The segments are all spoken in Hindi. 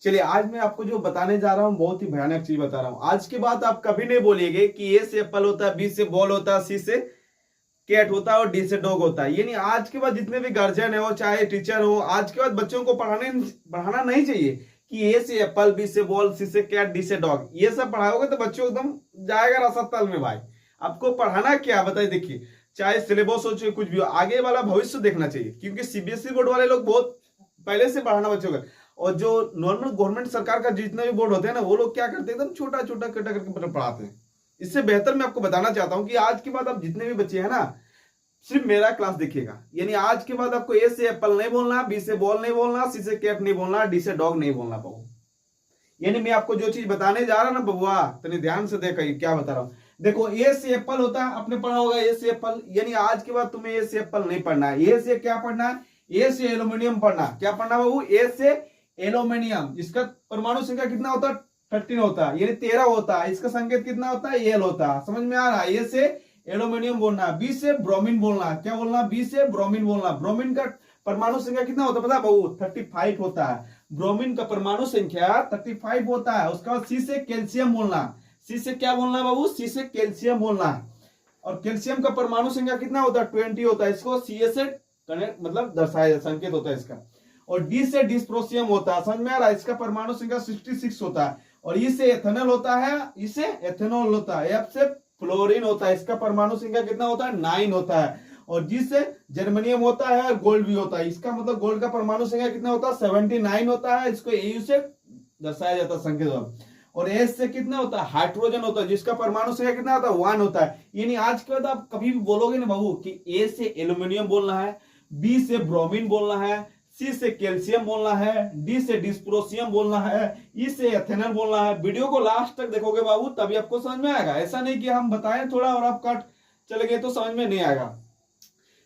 चलिए आज मैं आपको जो बताने जा रहा हूँ बहुत ही भयानक चीज बता रहा हूँ। आज के बाद आप कभी नहीं बोलिएगे कि ए से एप्पल होता है, बी से बॉल होता है, सी से कैट होता है और डी से डॉग होता है। यानी आज के बाद जितने भी गार्जियन है, वो चाहे टीचर हो, आज के बाद बच्चों को पढ़ाना नहीं चाहिए कि ए से एप्पल, बी से बॉल, सी से कैट, डी से डॉग। ये सब पढ़ाओगे तो बच्चों एकदम जाएगा रसतल में भाई। आपको पढ़ाना क्या बताइए। देखिए चाहे सिलेबस हो चाहे कुछ भी हो, आगे वाला भविष्य देखना चाहिए, क्योंकि सीबीएसई बोर्ड वाले लोग बहुत पहले से पढ़ाना बच्चों का। और जो नॉर्मल गवर्नमेंट सरकार का जितने भी बोर्ड होते हैं ना, वो लोग क्या करते हैं, एकदम छोटा छोटा कटा करके पढ़ाते हैं। इससे बेहतर मैं आपको बताना चाहता हूं कि आज के बाद आप जितने भी बच्चे हैं ना, सिर्फ मेरा क्लास देखिएगा। यानी आज के बाद आपको ए से एप्पल नहीं बोलना, बी से बॉल नहीं बोलना, सी से कैट नहीं बोलना, डी से डॉग नहीं बोलना बबू। यानी मैं आपको जो चीज बताने जा रहा ना बबुआ, तो ध्यान से देखो क्या बता रहा हूं। देखो ए से एप्पल होता है, आपने पढ़ा होगा ए से एप्पल। यानी आज के बाद तुम्हें ए से एप्पल नहीं पढ़ना है। ए से क्या पढ़ना है? ए से एल्यूमिनियम पढ़ना। क्या पढ़ना बाबू? ए से एल्यूमिनियम। इसका परमाणु संख्या कितना होता है? 13 होता है, यानी 13 होता है। इसका संकेत कितना होता है? एल होता है। समझ में आ रहा है? ए से एल्यूमिनियम बोलना। बी से ब्रोमीन बोलना। क्या बोलना? बी से ब्रोमीन बोलना। ब्रोमीन का परमाणु संख्या कितना होता है पता है बाबू? 35 होता है। ब्रोमीन का परमाणु संख्या 35 होता है। उसके बाद सी से कैल्शियम बोलना। सी से क्या बोलना बाबू? सी से कैल्शियम बोलना। और कैल्शियम का परमाणु संख्या कितना होता है? 20 होता है। इसको सी से कनेक्ट मतलब दर्शाया संकेत होता है इसका। और डी से डिस्प्रोसियम होता है। समझ में आ रहा है? इसका परमाणु संख्या 66 होता है। और ई से एथेनॉल होता है, इसे एथेनॉल होता है। एफ से फ्लोरीन होता है। इसका परमाणु संख्या कितना होता है? 9 होता है। और जी से जर्मेनियम होता है, गोल्ड भी होता है। इसका मतलब गोल्ड का परमाणु संख्या कितना होता है? 79 होता है। इसको एयू से दर्शाया जाता है संकेत। और एस से कितना होता है? हाइड्रोजन होता है, जिसका परमाणु संख्या कितना होता है? 1 होता है। यानी आज के बाद आप कभी भी बोलोगे ना बाबू कि ए से एल्यूमिनियम बोलना है, बी से ब्रोमीन बोलना है, सी से कैल्शियम बोलना है, डी से डिस्प्रोसियम बोलना है, ई से एथेनॉल बोलना है, वीडियो को लास्ट तक देखोगे बाबू, तभी आपको समझ में आएगा। ऐसा नहीं कि हम बताएं थोड़ा और आप कट चले गए तो समझ में नहीं आएगा।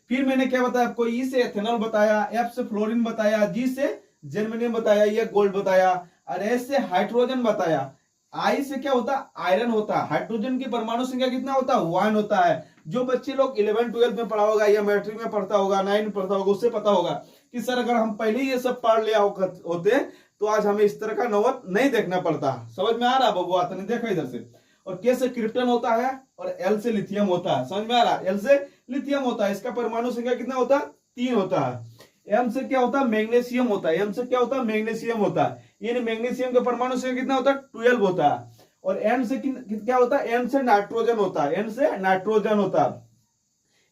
फिर मैंने क्या बताया आपको? ई से एथेनॉल बताया, एफ से फ्लोरीन बताया, जी से जर्मेनियम बताया, ये गोल्ड बताया, और एस से हाइड्रोजन बताया। आई से क्या होता है? आयरन होता है। हाइड्रोजन की परमाणु संख्या कितना होता है? 1 होता है। जो बच्चे लोग 11 12 में पढ़ा होगा या मैट्रिक में पढ़ता होगा, 9 में पढ़ता होगा, उससे पता होगा कि सर अगर हम पहले ये सब पढ़ लिया होते तो आज हमें इस तरह का नौबत नहीं देखना पड़ता। समझ में आ रहा बबुआ? तो नहीं देखा इधर से। और के से क्रिप्टन होता है, और एल से लिथियम होता है। समझ में आ रहा? एल से लिथियम होता है। इसका परमाणु संख्या कितना होता है? 3 होता है। एम से क्या होता है? मैग्नीशियम होता है। एम से क्या होता है? मैग्नीशियम होता है। यानी मैग्नीशियम का परमाणु संख्या कितना होता है? 12 होता है। और एन से क्या होता है? एन से नाइट्रोजन होता है। एन से नाइट्रोजन होता है।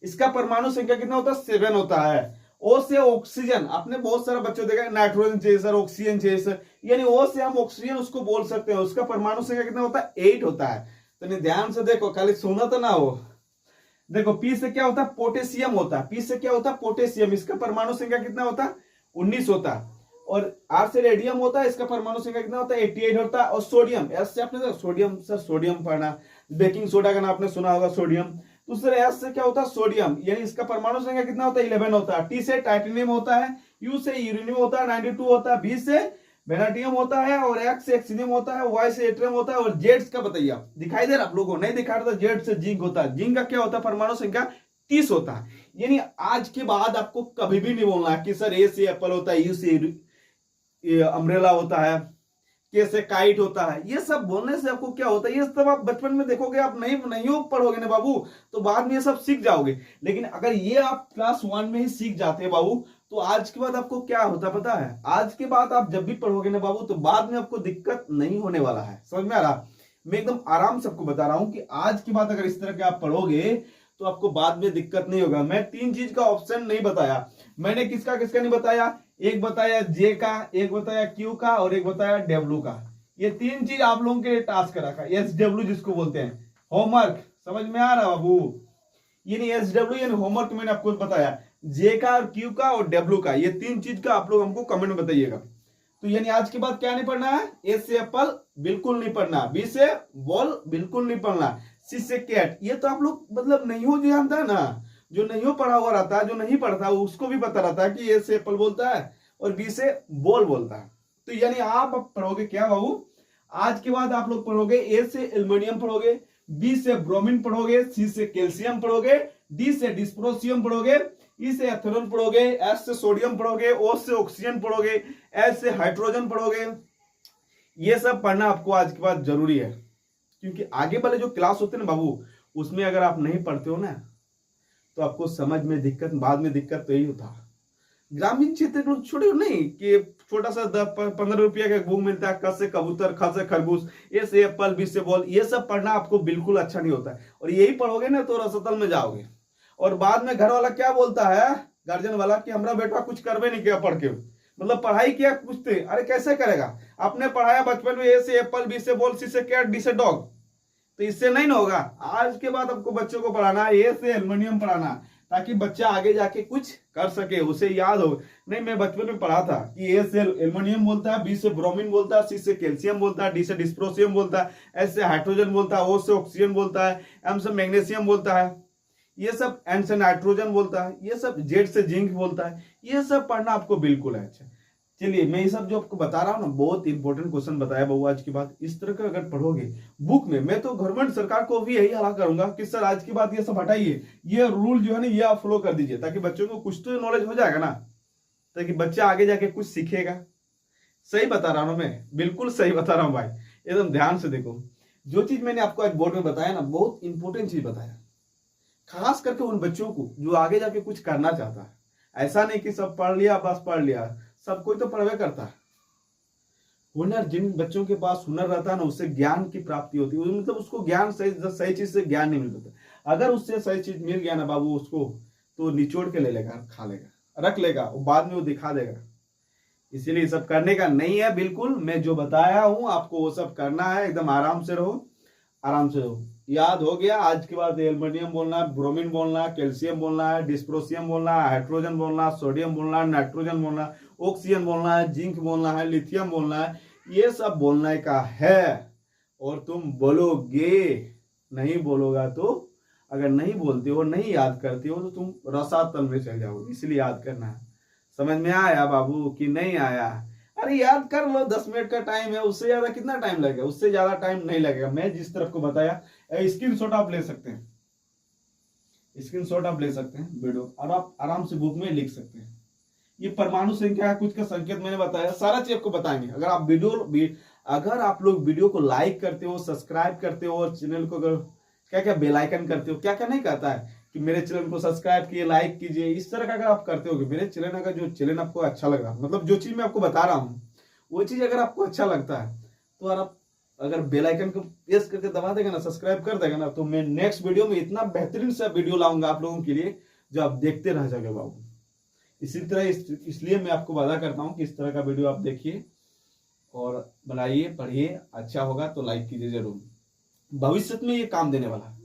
इसका परमाणु संख्या कितना होता है? 7 होता है। ओ से ऑक्सीजन। आपने बहुत सारा बच्चों देखा है, नाइट्रोजन चाहिए सर, ऑक्सीजन चाहिए सर। यानी ओ से हम ऑक्सीजन उसको बोल सकते हैं। उसका परमाणु संख्या कितना होता है? 8 होता है। तो ध्यान से देखो, खाली सुना तो ना हो। देखो पी से क्या होता है? पोटेशियम होता है। पी से क्या होता है? पोटेशियम। इसका परमाणु संख्या कितना होता है? 19 होता है। और आर से रेडियम होता है। इसका परमाणु संख्या कितना होता है? 88 होता है। और सोडियम, एस से आपने सोडियम, सर सोडियम पढ़ना, बेकिंग सोडा का नाम आपने सुना होगा, सोडियम। दूसरे एस से क्या होता है? सोडियम। यानी इसका परमाणु संख्या कितना होता है? 11 होता है। टी से टाइटेनियम होता है, यू से यूरेनियम होता है, 92 होता है, बी से वेनाडियम होता है, और एक्स से एक्सिनियम होता है, वाई से एट्रियम होता है। और जेड का बताइए, आप दिखाई दे रहा आप लोगों को? नहीं दिखा रहा? जेड से जिंक होता है। जिंक का क्या होता है? परमाणु संख्या 30 होता है। यानी आज के बाद आपको कभी भी नहीं बोलना कि सर ए से एप्पल होता है, यू से अम्ब्रेला होता है, के से काइट होता है। ये सब बोलने से आपको क्या होता है? ये सब आप बचपन में देखोगे, आप नहीं पढ़ोगे ना बाबू, तो बाद में ये सब सीख जाओगे। लेकिन अगर ये आप क्लास 1 में ही सीख जाते हैं बाबू, तो आज के बाद आपको क्या होता पता है? आज के बाद आप जब भी पढ़ोगे ना बाबू, तो बाद में आपको दिक्कत नहीं होने वाला है। समझ में आ रहा? मैं एकदम आराम से आपको बता रहा हूं कि आज के बाद अगर इस तरह के आप पढ़ोगे तो आपको बाद में दिक्कत नहीं होगा। मैं 3 चीज का ऑप्शन नहीं बताया। मैंने किसका किसका नहीं बताया? एक बताया जे का, एक बताया क्यू का, और एक बताया डब्ल्यू का। ये 3 चीज आप लोगों के लिए टास्क रखा। SW जिसको बोलते हैं, होमवर्क। समझ में आ रहा बाबू? यानी SW यानी होमवर्क मैंने आपको बताया। जे का और क्यू का और डब्ल्यू का, ये 3 चीज का आप लोग हमको कमेंट में बताइएगा। तो यानी आज के बाद क्या नहीं पढ़ना है? ए से एप्पल बिल्कुल नहीं पढ़ना, बी से बॉल बिल्कुल नहीं पढ़ना, सी से कैट। ये तो आप लोग मतलब नहीं हो जानता है ना, जो नहीं हो पढ़ा हुआ रहता है, जो नहीं पढ़ता उसको भी पता रहता है कि ए से एप्पल बोलता है और बी से बॉल बोलता है। तो यानी आप पढ़ोगे क्या बाबू? आज के बाद आप लोग पढ़ोगे ए से एल्यूमिनियम पढ़ोगे, बी से ब्रोमीन पढ़ोगे, सी से कैल्शियम पढ़ोगे, डी से डिस्प्रोसियम पढ़ोगे, ई से एथेनॉल पढ़ोगे, एस से सोडियम पढ़ोगे, ओ से ऑक्सीजन पढ़ोगे, एस से हाइड्रोजन पढ़ोगे, ये सब पढ़ना आपको आज के बाद जरूरी है, क्योंकि आगे वाले जो क्लास होते हैं ना बाबू, उसमें अगर आप नहीं पढ़ते हो ना तो आपको समझ में दिक्कत, बाद में दिक्कत तो यही होता। ग्रामीण क्षेत्र के लोग छोटे नहीं कि छोटा सा 15 रुपया का बुक मिलता है, क से कबूतर, ख से खरगोश, ए से एप्पल, बी से बॉल, ये सब पढ़ना आपको बिल्कुल अच्छा नहीं होता है। और यही पढ़ोगे ना तो रसतल में जाओगे, और बाद में घर वाला क्या बोलता है, गार्जियन वाला, कि हमारा बेटा कुछ करवे नहीं किया पढ़ के, मतलब पढ़ाई किया पूछते, अरे कैसे करेगा, आपने पढ़ाया बचपन में ए से एप्पल, बी से बॉल, सी से कैट, डी से डॉग, तो इससे नहीं ना होगा। आज के बाद आपको बच्चों को पढ़ाना है ए से एल्युमिनियम पढ़ाना, ताकि बच्चा आगे जाके कुछ कर सके, उसे याद हो। नहीं, मैं बचपन में पढ़ा था कि ए से एल्युमिनियम बोलता है, बी से ब्रोमीन बोलता है, सी से कैल्शियम बोलता है, डी से डिस्प्रोसियम बोलता है, एस से हाइड्रोजन बोलता है, ओ से ऑक्सीजन बोलता है, एम से मैग्नीशियम बोलता है, ये सब, एन से नाइट्रोजन बोलता है, ये सब, जेड से जिंक बोलता है। ये सब पढ़ना आपको बिल्कुल है। अच्छा चलिए, मैं ये सब जो आपको बता रहा हूँ ना, बहुत इंपॉर्टेंट क्वेश्चन बताया बहू आज की बात। इस तरह का अगर पढ़ोगे बुक में, मैं तो गवर्नमेंट सरकार को भी यही हला करूंगा कि सर आज की बात ये सब हटाइए, ये रूल जो है ना ये आप फॉलो कर दीजिए, ताकि बच्चों को कुछ तो नॉलेज हो जाएगा ना, ताकि बच्चा आगे जाके कुछ सीखेगा। सही बता रहा हूँ मैं, बिल्कुल सही बता रहा हूँ भाई, एकदम ध्यान से देखो। जो चीज मैंने आपको आज बोर्ड में बताया ना, बहुत इंपॉर्टेंट चीज बताया, खास करके उन बच्चों को जो आगे जाके कुछ करना चाहता है। ऐसा नहीं कि सब पढ़ लिया बस पढ़ लिया, सब कोई तो पढ़वे करता है। हुनर, जिन बच्चों के पास हुनर रहता है ना, उससे ज्ञान की प्राप्ति होती है, मतलब उसको ज्ञान सही चीज से ज्ञान नहीं मिल पाता। अगर उससे सही चीज मिल गया ना बाबू उसको, तो निचोड़ के ले लेगा, खा लेगा, रख लेगा, बाद में वो दिखा देगा। इसीलिए सब करने का नहीं है बिल्कुल, मैं जो बताया हूं आपको वो सब करना है। एकदम आराम से रहो, आराम से रहो। याद हो गया? आज के बाद एल्युमिनियम बोलना है, ब्रोमीन बोलना है, कैल्शियम बोलना है, डिस्प्रोसियम बोलना है, हाइड्रोजन बोलना है, सोडियम बोलना है, नाइट्रोजन बोलना है, ऑक्सीजन बोलना है, जिंक बोलना है, लिथियम बोलना है, ये सब बोलने का है। और तुम बोलोगे, नहीं बोलोगा तो, अगर नहीं बोलते हो, नहीं याद करते हो, तो तुम रसातल में चल जाओगे। इसलिए याद करना है। समझ में आया बाबू कि नहीं आया? अरे याद कर लो, 10 मिनट का टाइम है, उससे ज्यादा कितना टाइम लगेगा? उससे ज्यादा टाइम नहीं लगेगा। मैं जिस तरफ को बताया, स्क्रीनशॉट आप ले सकते हैं, स्क्रीनशॉट आप ले सकते हैं वीडियो, और आप आराम से बुक में लिख सकते हैं। ये परमाणु संख्या कुछ का संकेत मैंने बताया, सारा चीज आपको बताएंगे। अगर आप लोग वीडियो को लाइक करते हो, सब्सक्राइब करते हो, और चैनल को अगर क्या क्या बेल आइकन करते हो, क्या क्या नहीं कहता है कि मेरे चैनल को सब्सक्राइब कीजिए, लाइक कीजिए, इस तरह का अगर आप करते हो, मेरे चैनल, अगर जो चैनल आपको अच्छा लग रहा है, मतलब जो चीज मैं आपको बता रहा हूँ वो चीज अगर आपको अच्छा लगता है, तो आप अगर बेल आइकन को प्रेस करके दबा देगा ना, सब्सक्राइब कर देगा ना, तो मैं नेक्स्ट वीडियो में इतना बेहतरीन सा वीडियो लाऊंगा आप लोगों के लिए, जो आप देखते रह जाओगे बाबू। इसी तरह इसलिए मैं आपको वादा करता हूँ कि इस तरह का वीडियो आप देखिए और बनाइए, पढ़िए। अच्छा होगा तो लाइक कीजिए जरूर, भविष्य में ये काम देने वाला है।